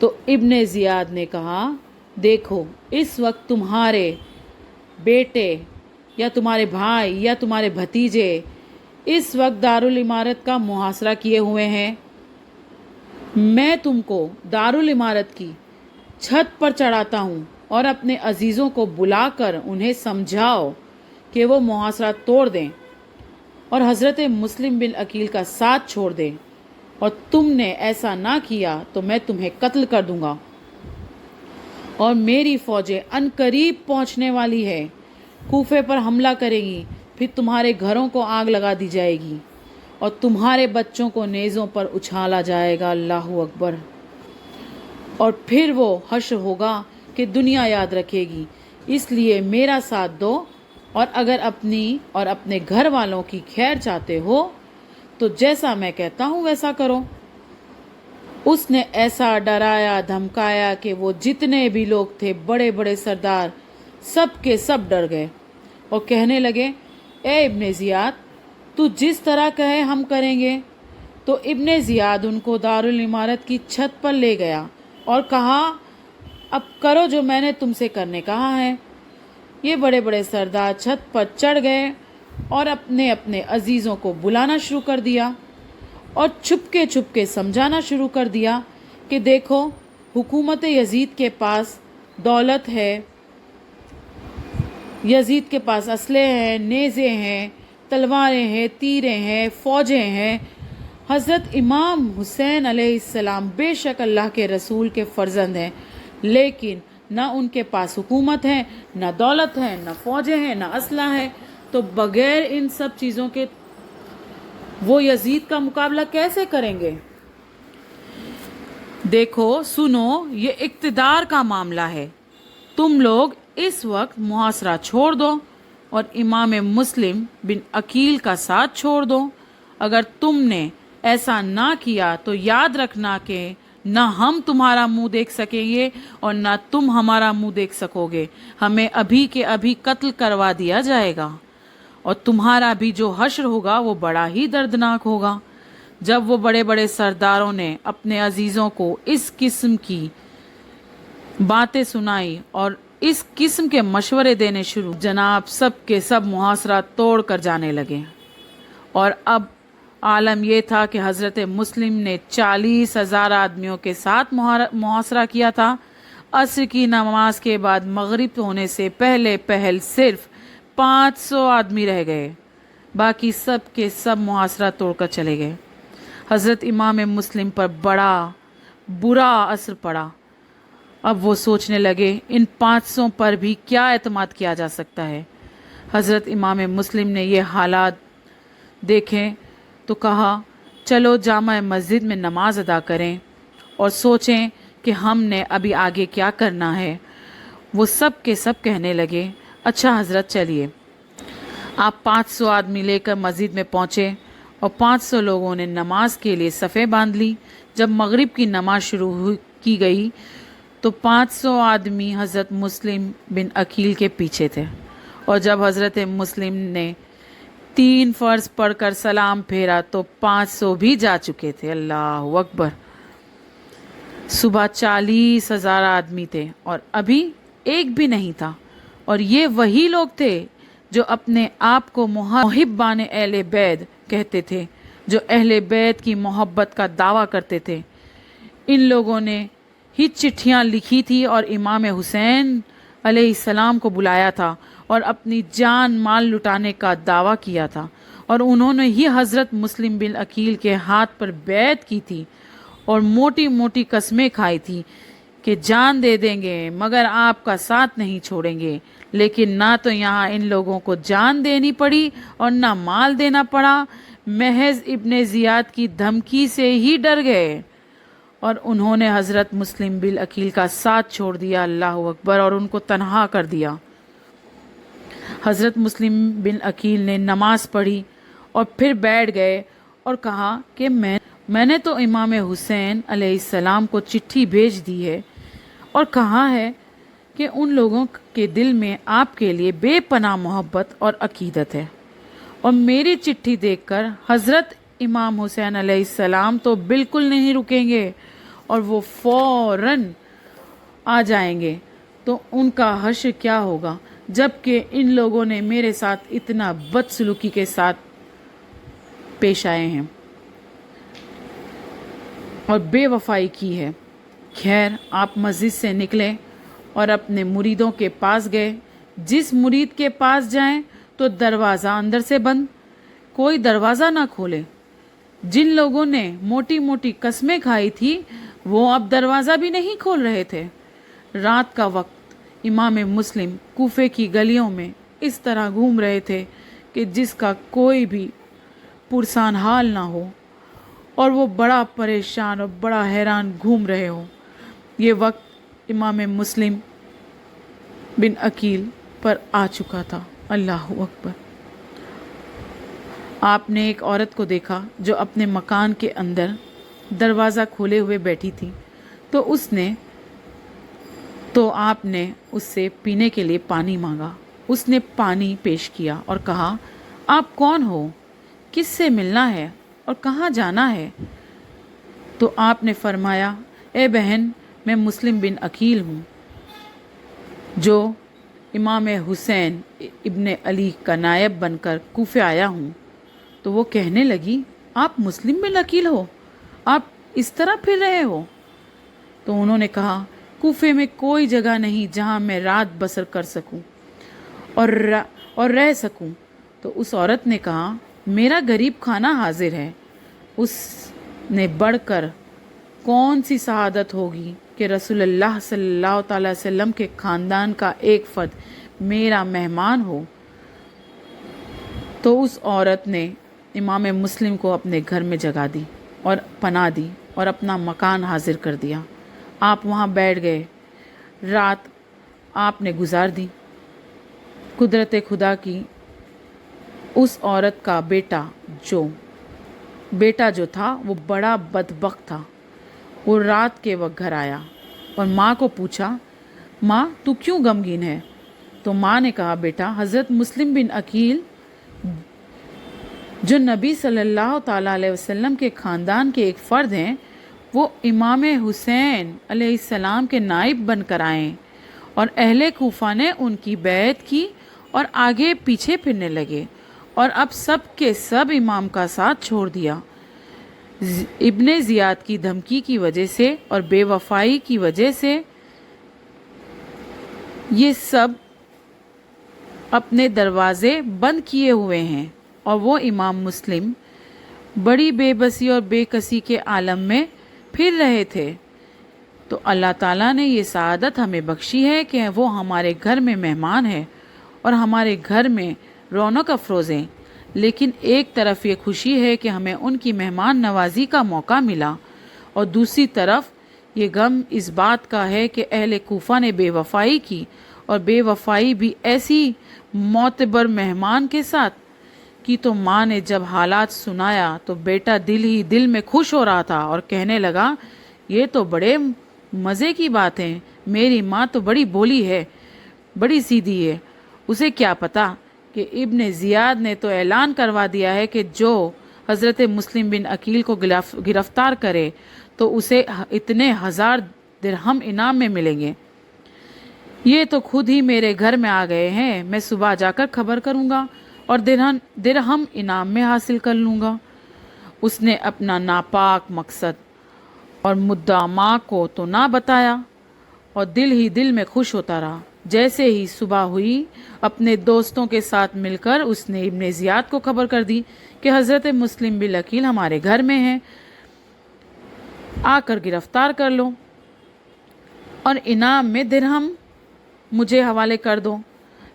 تو ابن زیاد نے کہا دیکھو اس وقت تمہارے بیٹے یا تمہارے بھائی یا تمہارے بھتیجے اس وقت دارالعمارت کا محاصرہ کیے ہوئے ہیں. میں تم کو دارالعمارت کی چھت پر چڑھاتا ہوں اور اپنے عزیزوں کو بلا کر انہیں سمجھاؤ کہ وہ محاصرہ توڑ دیں اور حضرت مسلم بن عقیل کا ساتھ چھوڑ دیں، اور تم نے ایسا نہ کیا تو میں تمہیں قتل کر دوں گا، اور میری فوجیں عنقریب پہنچنے والی ہے، کوفے پر حملہ کرے گی، پھر تمہارے گھروں کو آگ لگا دی جائے گی اور تمہارے بچوں کو نیزوں پر اچھالا جائے گا. اللہ اکبر. اور پھر وہ حشر ہوگا کہ دنیا یاد رکھے گی. اس لیے میرا ساتھ دو، اور اگر اپنی اور اپنے گھر والوں کی خیر چاہتے ہو تو جیسا میں کہتا ہوں ویسا کرو. اس نے ایسا ڈرایا دھمکایا کہ وہ جتنے بھی لوگ تھے بڑے بڑے سردار سب کے سب ڈر گئے اور کہنے لگے اے ابن زیاد تو جس طرح کہے ہم کریں گے. تو ابن زیاد ان کو دارالعمارت کی چھت پر لے گیا اور کہا اب کرو جو میں نے تم سے کرنے کہا ہے. یہ بڑے بڑے سردار چھت پر چڑھ گئے اور اپنے اپنے عزیزوں کو بلانا شروع کر دیا اور چھپ کے سمجھانا شروع کر دیا کہ دیکھو حکومت یزید کے پاس دولت ہے، یزید کے پاس اسلحے ہیں، نیزے ہیں، تلواریں ہیں، تیریں ہیں، فوجیں ہیں. حضرت امام حسین علیہ السلام بے شک اللہ کے رسول کے فرزند ہیں، لیکن نہ ان کے پاس حکومت ہے، نہ دولت ہے، نہ فوجیں ہیں، نہ اسلحہ ہے. تو بغیر ان سب چیزوں کے وہ یزید کا مقابلہ کیسے کریں گے؟ دیکھو سنو، یہ اقتدار کا معاملہ ہے. تم لوگ اس وقت محاصرہ چھوڑ دو اور امام مسلم بن عقیل کا ساتھ چھوڑ دو. اگر تم نے ایسا نہ کیا تو یاد رکھنا کہ نہ ہم تمہارا منہ دیکھ سکیں گے اور نہ تم ہمارا منہ دیکھ سکو گے. ہمیں ابھی کے ابھی قتل کروا دیا جائے گا اور تمہارا بھی جو حشر ہوگا وہ بڑا ہی دردناک ہوگا. جب وہ بڑے بڑے سرداروں نے اپنے عزیزوں کو اس قسم کی باتیں سنائی اور اس قسم کے مشورے دینے شروع، جناب سب کے سب محاصرہ توڑ کر جانے لگے. اور اب عالم یہ تھا کہ حضرت مسلم نے 40,000 آدمیوں کے ساتھ محاصرہ کیا تھا. عصر کی نماز کے بعد مغرب ہونے سے پہلے پہل صرف 500 آدمی رہ گئے، باقی سب کے سب محاصرہ توڑ کر چلے گئے. حضرت امام مسلم پر بڑا برا اثر پڑا. اب وہ سوچنے لگے ان 500 پر بھی کیا اعتماد کیا جا سکتا ہے. حضرت امام مسلم نے یہ حالات دیکھے تو کہا چلو جامع مسجد میں نماز ادا کریں اور سوچیں کہ ہم نے ابھی آگے کیا کرنا ہے. وہ سب کے سب کہنے لگے اچھا حضرت چلیے. آپ 500 آدمی لے کر مسجد میں پہنچے اور 500 لوگوں نے نماز کے لیے صفیں باندھ لی. جب مغرب کی نماز شروع کی گئی تو 500 آدمی حضرت مسلم بن عقیل کے پیچھے تھے، اور جب حضرت مسلم نے 3 فرض پڑھ کر سلام پھیرا تو 500 بھی جا چکے تھے. اللہ اکبر. صبح 40,000 آدمی تھے اور ابھی ایک بھی نہیں تھا، اور یہ وہی لوگ تھے جو اپنے آپ کو محبان اہل بیت کہتے تھے، جو اہل بیت کی محبت کا دعویٰ کرتے تھے. ان لوگوں نے ہی چٹھیاں لکھی تھی اور امام حسین علیہ السلام کو بلایا تھا اور اپنی جان مال لٹانے کا دعویٰ کیا تھا، اور انہوں نے ہی حضرت مسلم بن عقیل کے ہاتھ پر بیعت کی تھی اور موٹی موٹی قسمیں کھائی تھی کہ جان دے دیں گے مگر آپ کا ساتھ نہیں چھوڑیں گے. لیکن نہ تو یہاں ان لوگوں کو جان دینی پڑی اور نہ مال دینا پڑا، محض ابن زیاد کی دھمکی سے ہی ڈر گئے اور انہوں نے حضرت مسلم بن عقیل کا ساتھ چھوڑ دیا. اللہ اکبر. اور ان کو تنہا کر دیا. حضرت مسلم بن عقیل نے نماز پڑھی اور پھر بیٹھ گئے اور کہا کہ میں نے تو امام حسین علیہ السلام کو چٹھی بھیج دی ہے اور کہا ہے کہ ان لوگوں کے دل میں آپ کے لیے بے پناہ محبت اور عقیدت ہے، اور میری چٹھی دیکھ کر حضرت امام حسین علیہ السلام تو بالکل نہیں رکیں گے اور وہ فوراً آ جائیں گے تو ان کا حشر کیا ہوگا، جبکہ ان لوگوں نے میرے ساتھ اتنا بدسلوکی کے ساتھ پیش آئے ہیں اور بے وفائی کی ہے۔ خیر، آپ مسجد سے نکلے اور اپنے مریدوں کے پاس گئے۔ جس مرید کے پاس جائیں تو دروازہ اندر سے بند، کوئی دروازہ نہ کھولے۔ جن لوگوں نے موٹی موٹی قسمیں کھائی تھی وہ اب دروازہ بھی نہیں کھول رہے تھے۔ رات کا وقت امام مسلم کوفے کی گلیوں میں اس طرح گھوم رہے تھے کہ جس کا کوئی بھی پرسان حال نہ ہو اور وہ بڑا پریشان اور بڑا حیران گھوم رہے ہو۔ یہ وقت امام مسلم بن عقیل پر آ چکا تھا۔ اللہ اکبر! آپ نے ایک عورت کو دیکھا جو اپنے مکان کے اندر دروازہ کھولے ہوئے بیٹھی تھی، تو آپ نے اس سے پینے کے لیے پانی مانگا۔ اس نے پانی پیش کیا اور کہا، آپ کون ہو، کس سے ملنا ہے اور کہاں جانا ہے؟ تو آپ نے فرمایا، اے بہن، میں مسلم بن عقیل ہوں جو امام حسین ابن علی کا نائب بن کر کوفے آیا ہوں۔ تو وہ کہنے لگی، آپ مسلم بن عقیل ہو، آپ اس طرح پھر رہے ہو؟ تو انہوں نے کہا، کوفے میں کوئی جگہ نہیں جہاں میں رات بسر کر سکوں اور رہ سکوں۔ تو اس عورت نے کہا، میرا غریب خانہ حاضر ہے۔ اس نے بڑھ کر کون سی سعادت ہوگی کہ رسول اللہ صلی اللہ تعالی وسلم کے خاندان کا ایک فرد میرا مہمان ہو۔ تو اس عورت نے امام مسلم کو اپنے گھر میں جگہ دی اور پناہ دی اور اپنا مکان حاضر کر دیا۔ آپ وہاں بیٹھ گئے۔ رات آپ نے گزار دی۔ قدرت خدا کی، اس عورت کا بیٹا جو تھا وہ بڑا بدبخت تھا۔ وہ رات کے وقت گھر آیا اور ماں کو پوچھا، ماں تو کیوں غمگین ہے؟ تو ماں نے کہا، بیٹا، حضرت مسلم بن عقیل جو نبی صلی اللہ تعالیٰ علیہ وسلم کے خاندان کے ایک فرد ہیں، وہ امام حسین علیہ السلام کے نائب بن کر آئے اور اہل کوفہ نے ان کی بیعت کی اور آگے پیچھے پھرنے لگے اور اب سب کے سب امام کا ساتھ چھوڑ دیا۔ ابن زیاد کی دھمکی کی وجہ سے اور بے وفائی کی وجہ سے یہ سب اپنے دروازے بند کیے ہوئے ہیں اور وہ امام مسلم بڑی بے بسی اور بے کسی کے عالم میں پھر رہے تھے۔ تو اللہ تعالیٰ نے یہ سعادت ہمیں بخشی ہے کہ وہ ہمارے گھر میں مہمان ہے اور ہمارے گھر میں رونق افروز ہیں، لیکن ایک طرف یہ خوشی ہے کہ ہمیں ان کی مہمان نوازی کا موقع ملا اور دوسری طرف یہ غم اس بات کا ہے کہ اہل کوفہ نے بے وفائی کی، اور بے وفائی بھی ایسی معتبر مہمان کے ساتھ کی۔ تو ماں نے جب حالات سنایا تو بیٹا دل ہی دل میں خوش ہو رہا تھا اور کہنے لگا، یہ تو بڑے مزے کی بات ہے، میری ماں تو بڑی بولی ہے، بڑی سیدھی ہے، اسے کیا پتا کہ ابن زیاد نے تو اعلان کروا دیا ہے کہ جو حضرت مسلم بن عقیل کو گرفتار کرے تو اسے اتنے 1000 درہم انعام میں ملیں گے۔ یہ تو خود ہی میرے گھر میں آ گئے ہیں، میں صبح جا کر خبر کروں گا اور درہم انعام میں حاصل کر لوں گا۔ اس نے اپنا ناپاک مقصد اور مدعا ماں کو تو نہ بتایا اور دل ہی دل میں خوش ہوتا رہا۔ جیسے ہی صبح ہوئی، اپنے دوستوں کے ساتھ مل کر اس نے ابن زیاد کو خبر کر دی کہ حضرت مسلم بن عقیل ہمارے گھر میں ہیں، آ کر گرفتار کر لو اور انعام میں درہم مجھے حوالے کر دو۔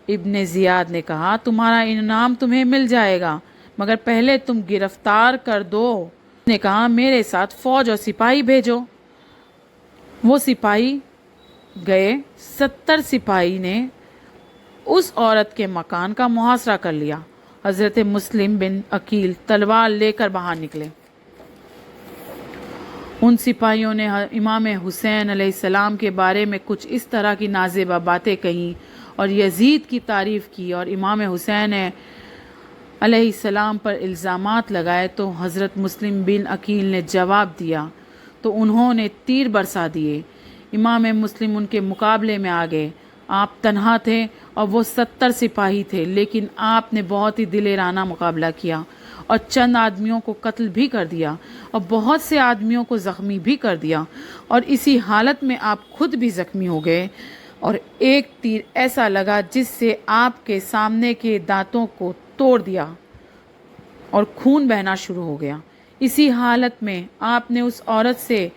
ابن زیاد نے کہا، تمہارا انعام تمہیں مل جائے گا، مگر پہلے تم گرفتار کر دو۔ اس نے کہا، میرے ساتھ فوج اور سپاہی بھیجو۔ وہ سپاہی گئے۔ 70 سپاہی نے اس عورت کے مکان کا محاصرہ کر لیا۔ حضرت مسلم بن عقیل تلوار لے کر باہر نکلے۔ ان سپاہیوں نے امام حسین علیہ السلام کے بارے میں کچھ اس طرح کی نازیبہ باتیں کہیں اور یزید کی تعریف کی اور امام حسین علیہ السلام پر الزامات لگائے۔ تو حضرت مسلم بن عقیل نے جواب دیا، تو انہوں نے تیر برسا دیے۔ امام مسلم ان کے مقابلے میں آ گئے۔ آپ تنہا تھے اور وہ 70 سپاہی تھے، لیکن آپ نے بہت ہی دلیرانہ مقابلہ کیا اور چند آدمیوں کو قتل بھی کر دیا اور بہت سے آدمیوں کو زخمی بھی کر دیا، اور اسی حالت میں آپ خود بھی زخمی ہو گئے، اور ایک تیر ایسا لگا جس سے آپ کے سامنے کے دانتوں کو توڑ دیا اور خون بہنا شروع ہو گیا۔ اسی حالت میں آپ نے اس عورت سے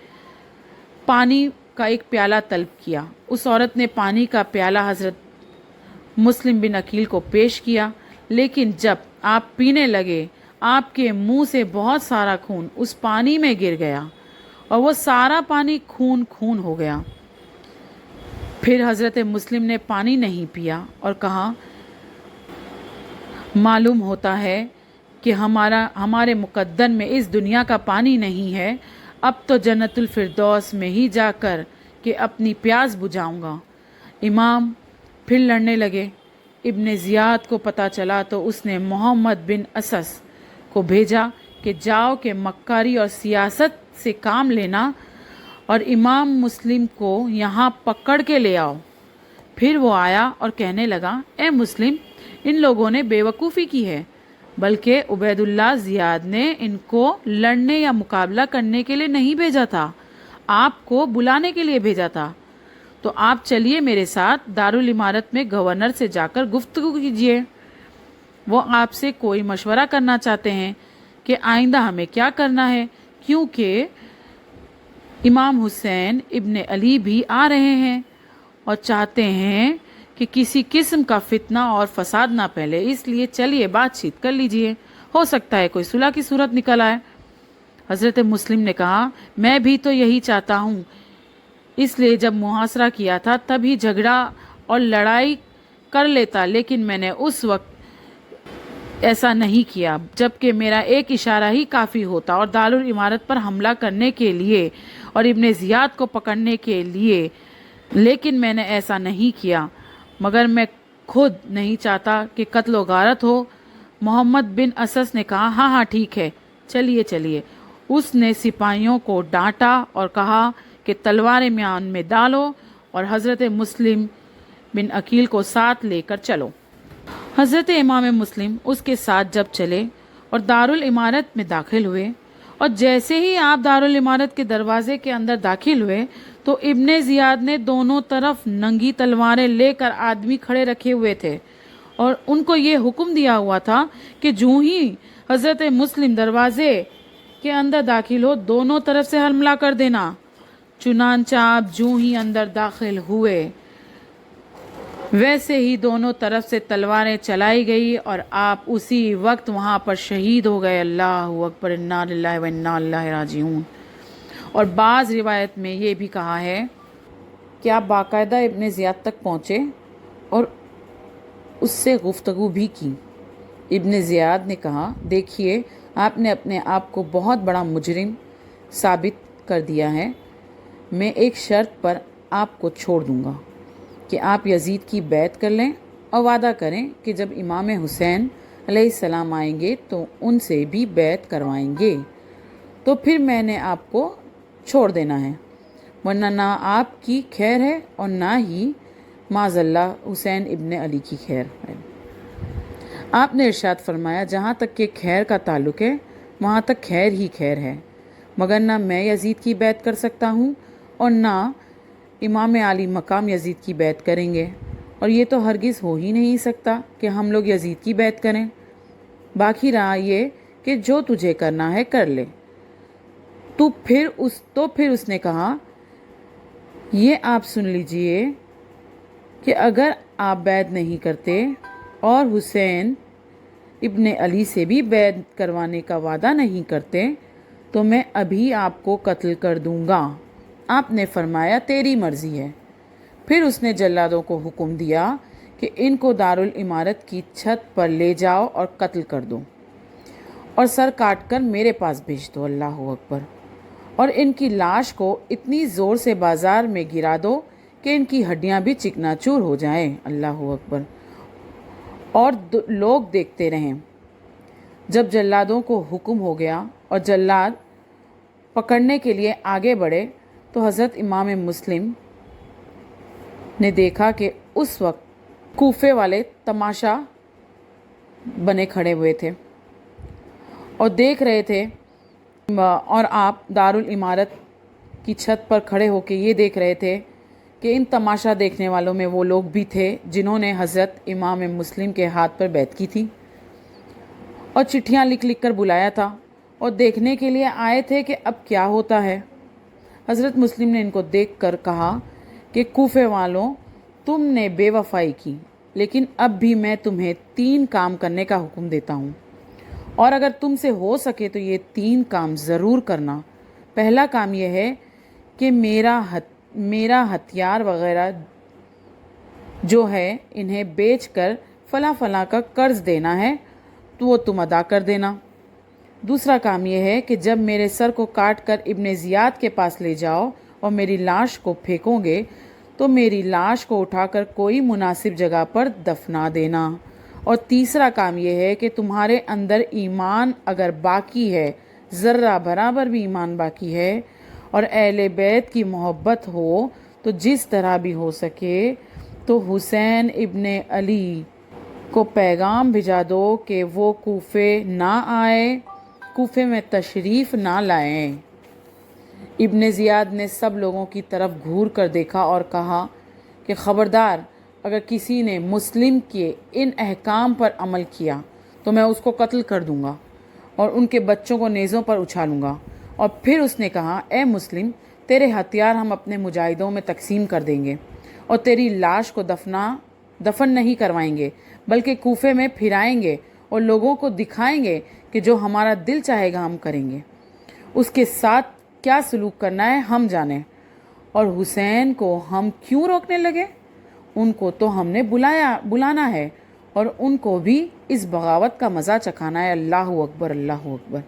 پانی کا ایک پیالہ طلب کیا۔ اس عورت نے پانی کا پیالہ حضرت مسلم بن عقیل کو پیش کیا، لیکن جب آپ پینے لگے آپ کے منہ سے بہت سارا خون اس پانی میں گر گیا اور وہ سارا پانی خون خون ہو گیا۔ پھر حضرت مسلم نے پانی نہیں پیا اور کہا، معلوم ہوتا ہے کہ ہمارے مقدر میں اس دنیا کا پانی نہیں ہے، اب تو جنت الفردوس میں ہی جا کر کہ اپنی پیاس بجھاؤں گا۔ امام پھر لڑنے لگے۔ ابن زیاد کو پتہ چلا تو اس نے محمد بن اسس کو بھیجا کہ جاؤ کہ مکاری اور سیاست سے کام لینا اور امام مسلم کو یہاں پکڑ کے لے آؤ۔ پھر وہ آیا اور کہنے لگا، اے مسلم، ان لوگوں نے بے وقوفی کی ہے، بلکہ عبید اللہ زیاد نے ان کو لڑنے یا مقابلہ کرنے کے لیے نہیں بھیجا تھا، آپ کو بلانے کے لیے بھیجا تھا۔ تو آپ چلیے میرے ساتھ دارالامارت میں گورنر سے جا کر گفتگو کیجیے، وہ آپ سے کوئی مشورہ کرنا چاہتے ہیں کہ آئندہ ہمیں کیا کرنا ہے، کیونکہ امام حسین ابن علی بھی آ رہے ہیں اور چاہتے ہیں کہ کسی قسم کا فتنہ اور فساد نہ پھیلے، اس لیے چلیے بات چیت کر لیجئے، ہو سکتا ہے کوئی صلح کی صورت نکل آئے۔ حضرت مسلم نے کہا، میں بھی تو یہی چاہتا ہوں، اس لیے جب محاصرہ کیا تھا تب ہی جھگڑا اور لڑائی کر لیتا، لیکن میں نے اس وقت ایسا نہیں کیا، جبکہ میرا ایک اشارہ ہی کافی ہوتا اور دارالامارت پر حملہ کرنے کے لیے اور ابن زیاد کو پکڑنے کے لیے، لیکن میں نے ایسا نہیں کیا، مگر میں خود نہیں چاہتا کہ قتل و غارت ہو۔ محمد بن اسس نے کہا، ہاں ہاں ٹھیک ہے، چلیے چلیے۔ اس نے سپاہیوں کو ڈانٹا اور کہا کہ تلواریں میان میں ڈالو اور حضرت مسلم بن عقیل کو ساتھ لے کر چلو۔ حضرت امام مسلم اس کے ساتھ جب چلے اور دارالامارت میں داخل ہوئے، اور جیسے ہی آپ دارالامارت کے دروازے کے اندر داخل ہوئے تو ابن زیاد نے دونوں طرف ننگی تلواریں لے کر آدمی کھڑے رکھے ہوئے تھے، اور ان کو یہ حکم دیا ہوا تھا کہ جو ہی حضرت مسلم دروازے کے اندر داخل ہو دونوں طرف سے حملہ کر دینا۔ چنانچہ آپ جو ہی اندر داخل ہوئے ویسے ہی دونوں طرف سے تلواریں چلائی گئی اور آپ اسی وقت وہاں پر شہید ہو گئے۔ اللہ اکبر، انا للہ و انا الیہ راجعون۔ اور بعض روایت میں یہ بھی کہا ہے کہ آپ باقاعدہ ابن زیاد تک پہنچے اور اس سے گفتگو بھی کی۔ ابن زیاد نے کہا، دیکھیے آپ نے اپنے آپ کو بہت بڑا مجرم ثابت کر دیا ہے، میں ایک شرط پر آپ کو چھوڑ دوں گا کہ آپ یزید کی بیعت کر لیں اور وعدہ کریں کہ جب امام حسین علیہ السلام آئیں گے تو ان سے بھی بیعت کروائیں گے، تو پھر میں نے آپ کو چھوڑ دینا ہے، ورنہ نہ آپ کی خیر ہے اور نہ ہی معاذ اللہ حسین ابن علی کی خیر ہے۔ آپ نے ارشاد فرمایا، جہاں تک کہ خیر کا تعلق ہے وہاں تک خیر ہی خیر ہے، مگر نہ میں یزید کی بیعت کر سکتا ہوں اور نہ امام علی مقام یزید کی بیعت کریں گے، اور یہ تو ہرگز ہو ہی نہیں سکتا کہ ہم لوگ یزید کی بیعت کریں، باقی رہا یہ کہ جو تجھے کرنا ہے کر لے۔ تو پھر اس نے کہا، یہ آپ سن لیجئے کہ اگر آپ بیعت نہیں کرتے اور حسین ابن علی سے بھی بیعت کروانے کا وعدہ نہیں کرتے تو میں ابھی آپ کو قتل کر دوں گا۔ آپ نے فرمایا، تیری مرضی ہے۔ پھر اس نے جلادوں کو حکم دیا کہ ان کو دارالامارت کی چھت پر لے جاؤ اور قتل کر دو اور سر کاٹ کر میرے پاس بھیج دو، اللہ اکبر، اور ان کی لاش کو اتنی زور سے بازار میں گرا دو کہ ان کی ہڈیاں بھی چکنا چور ہو جائیں، اللہ اکبر، اور لوگ دیکھتے رہیں۔ جب جلادوں کو حکم ہو گیا اور جلاد پکڑنے کے لیے آگے بڑھے تو حضرت امام مسلم نے دیکھا کہ اس وقت کوفے والے تماشا بنے کھڑے ہوئے تھے اور دیکھ رہے تھے، اور آپ دارالعمارت کی چھت پر کھڑے ہو کے یہ دیکھ رہے تھے کہ ان تماشا دیکھنے والوں میں وہ لوگ بھی تھے جنہوں نے حضرت امام مسلم کے ہاتھ پر بیعت کی تھی اور چٹھیاں لکھ لکھ کر بلایا تھا اور دیکھنے کے لیے آئے تھے کہ اب کیا ہوتا ہے۔ حضرت مسلم نے ان کو دیکھ کر کہا کہ کوفے والوں، تم نے بے وفائی کی، لیکن اب بھی میں تمہیں 3 کام کرنے کا حکم دیتا ہوں، اور اگر تم سے ہو سکے تو یہ 3 کام ضرور کرنا۔ پہلا کام یہ ہے کہ میرا ہتھیار وغیرہ جو ہے انہیں بیچ کر فلاں فلاں کا قرض دینا ہے تو وہ تم ادا کر دینا۔ دوسرا کام یہ ہے کہ جب میرے سر کو کاٹ کر ابن زیاد کے پاس لے جاؤ اور میری لاش کو پھینکو گے تو میری لاش کو اٹھا کر کوئی مناسب جگہ پر دفنا دینا۔ اور تیسرا کام یہ ہے کہ تمہارے اندر ایمان اگر باقی ہے، ذرہ برابر بھی ایمان باقی ہے، اور اہل بیت کی محبت ہو تو جس طرح بھی ہو سکے تو حسین ابن علی کو پیغام بھیجا دو کہ وہ کوفے نہ آئے، کوفے میں تشریف نہ لائیں۔ ابن زیاد نے سب لوگوں کی طرف گھور کر دیکھا اور کہا کہ خبردار، اگر کسی نے مسلم کے ان احکام پر عمل کیا تو میں اس کو قتل کر دوں گا اور ان کے بچوں کو نیزوں پر اچھالوں گا۔ اور پھر اس نے کہا، اے مسلم، تیرے ہتھیار ہم اپنے مجاہدوں میں تقسیم کر دیں گے اور تیری لاش کو دفن نہیں کروائیں گے، بلکہ کوفے میں پھرائیں گے اور لوگوں کو دکھائیں گے کہ جو ہمارا دل چاہے گا ہم کریں گے۔ اس کے ساتھ کیا سلوک کرنا ہے ہم جانیں، اور حسین کو ہم کیوں روکنے لگے؟ ان کو تو ہم نے بلانا ہے اور ان کو بھی اس بغاوت کا مزہ چکھانا ہے۔ اللہ اکبر، اللہ اکبر۔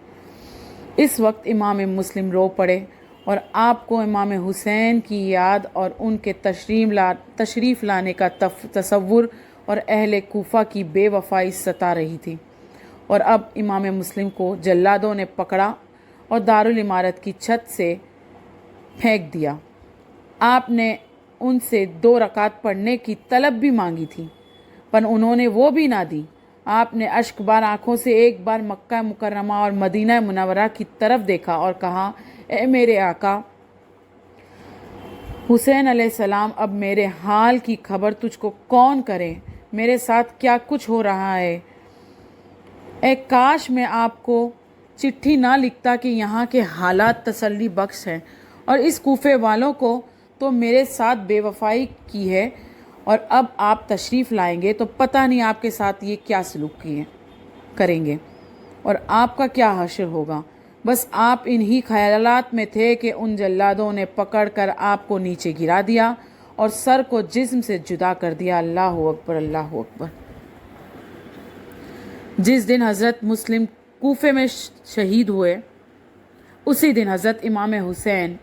اس وقت امام مسلم رو پڑے اور آپ کو امام حسین کی یاد اور ان کے تشریف لانے کا تصور اور اہل کوفہ کی بے وفائی ستا رہی تھی، اور اب امام مسلم کو جلادوں نے پکڑا اور دارالعمارت کی چھت سے پھینک دیا۔ آپ نے ان سے 2 رکعت پڑھنے کی طلب بھی مانگی تھی، پر انہوں نے وہ بھی نہ دی۔ آپ نے اشک بار آنکھوں سے ایک بار مکہ مکرمہ اور مدینہ منورہ کی طرف دیکھا اور کہا، اے میرے آقا حسین علیہ السلام، اب میرے حال کی خبر تجھ کو کون کرے؟ میرے ساتھ کیا کچھ ہو رہا ہے؟ اے کاش میں آپ کو چٹھی نہ لکھتا کہ یہاں کے حالات تسلی بخش ہیں، اور اس کوفے والوں کو تو میرے ساتھ بے وفائی کی ہے، اور اب آپ تشریف لائیں گے تو پتہ نہیں آپ کے ساتھ یہ کیا سلوک کریں گے اور آپ کا کیا حشر ہوگا۔ بس آپ انہی خیالات میں تھے کہ ان جلادوں نے پکڑ کر آپ کو نیچے گرا دیا اور سر کو جسم سے جدا کر دیا۔ اللہ اکبر، اللہ اکبر۔ جس دن حضرت مسلم کوفے میں شہید ہوئے، اسی دن حضرت امام حسین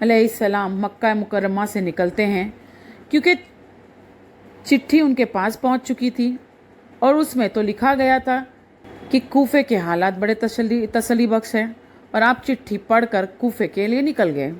علیہ السلام مکہ مکرمہ سے نکلتے ہیں، کیونکہ چٹھی ان کے پاس پہنچ چکی تھی اور اس میں تو لکھا گیا تھا کہ کوفے کے حالات بڑے تسلی بخش ہیں، اور آپ چٹھی پڑھ کر کوفے کے لیے نکل گئے۔